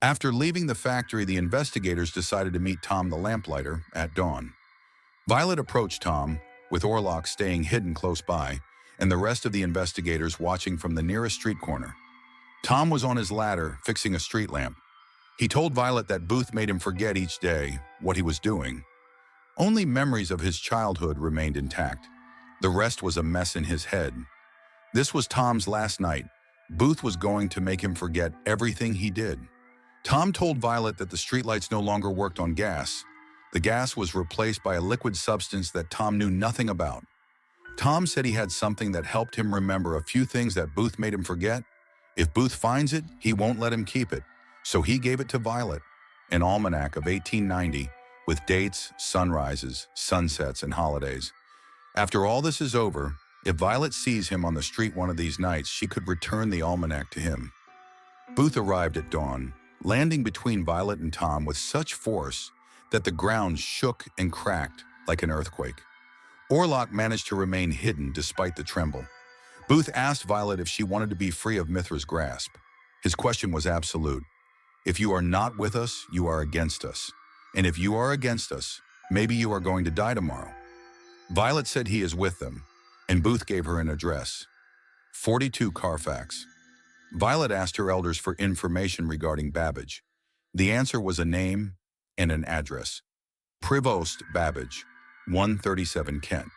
After leaving the factory, the investigators decided to meet Tom the lamplighter at dawn. Violet approached Tom, with Orlok staying hidden close by, and the rest of the investigators watching from the nearest street corner. Tom was on his ladder, fixing a street lamp. He told Violet that Booth made him forget each day what he was doing. Only memories of his childhood remained intact. The rest was a mess in his head. This was Tom's last night. Booth was going to make him forget everything he did. Tom told Violet that the streetlights no longer worked on gas. The gas was replaced by a liquid substance that Tom knew nothing about. Tom said he had something that helped him remember a few things that Booth made him forget. If Booth finds it, he won't let him keep it. So he gave it to Violet, an almanac of 1890 with dates, sunrises, sunsets, and holidays. After all this is over, if Violet sees him on the street one of these nights, she could return the almanac to him. Booth arrived at dawn, landing between Violet and Tom with such force that the ground shook and cracked like an earthquake. Orlok managed to remain hidden despite the tremble. Booth asked Violet if she wanted to be free of Mithra's grasp. His question was absolute. If you are not with us, you are against us. And if you are against us, maybe you are going to die tomorrow. Violet said he is with them, and Booth gave her an address. 42 Carfax. Violet asked her elders for information regarding Babbage. The answer was a name and an address. Prevost Babbage, 137 Kent.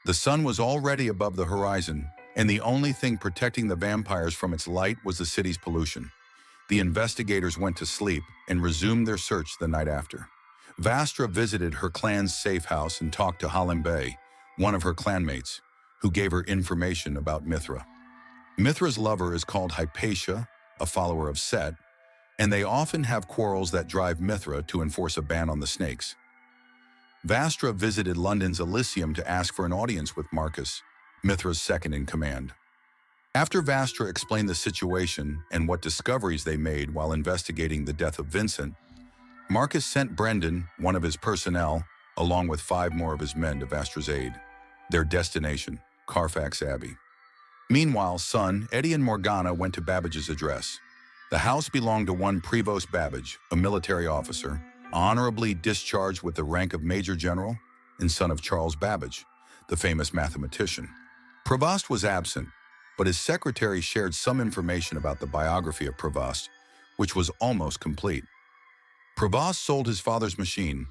The sun was already above the horizon, and the only thing protecting the vampires from its light was the city's pollution. The investigators went to sleep and resumed their search the night after. Vastra visited her clan's safe house and talked to Halimbe, one of her clanmates, who gave her information about Mithra. Mithra's lover is called Hypatia, a follower of Set, and they often have quarrels that drive Mithra to enforce a ban on the snakes. Vastra visited London's Elysium to ask for an audience with Marcus, Mithra's second-in-command. After Vastra explained the situation and what discoveries they made while investigating the death of Vincent, Marcus sent Brendan, one of his personnel, along with 5 more of his men to Vastra's aid. Their destination, Carfax Abbey. Meanwhile, son, Eddie and Morgana went to Babbage's address. The house belonged to one Prevost Babbage, a military officer, honorably discharged with the rank of Major General and son of Charles Babbage, the famous mathematician. Prevost was absent, but his secretary shared some information about the biography of Prevost, which was almost complete. Prevost sold his father's machine.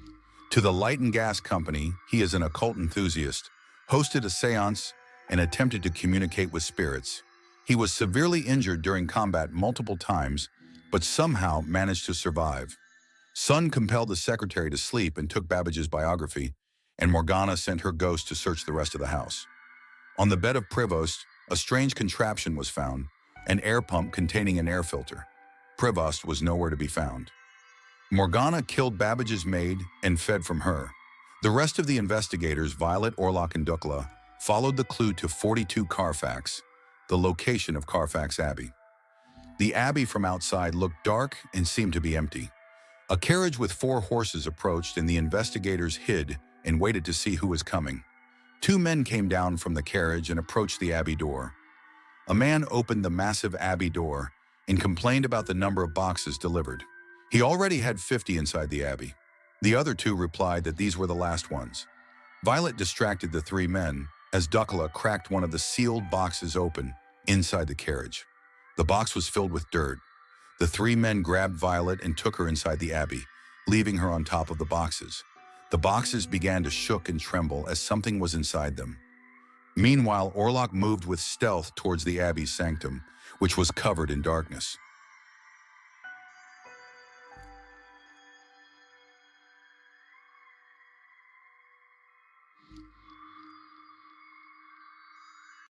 To the Light and Gas Company, he is an occult enthusiast, hosted a seance, and attempted to communicate with spirits. He was severely injured during combat multiple times, but somehow managed to survive. Son compelled the secretary to sleep and took Babbage's biography, and Morgana sent her ghost to search the rest of the house. On the bed of Prevost, a strange contraption was found, an air pump containing an air filter. Prevost was nowhere to be found. Morgana killed Babbage's maid and fed from her. The rest of the investigators, Violet, Orlok, and Dukla, followed the clue to 42 Carfax, the location of Carfax Abbey. The abbey from outside looked dark and seemed to be empty. A carriage with 4 horses approached, and the investigators hid and waited to see who was coming. 2 men came down from the carriage and approached the abbey door. A man opened the massive abbey door and complained about the number of boxes delivered. He already had 50 inside the abbey. The other 2 replied that these were the last ones. Violet distracted the 3 men as Dukla cracked one of the sealed boxes open inside the carriage. The box was filled with dirt. The 3 men grabbed Violet and took her inside the abbey, leaving her on top of the boxes. The boxes began to shook and tremble as something was inside them. Meanwhile, Orlok moved with stealth towards the abbey's sanctum, which was covered in darkness.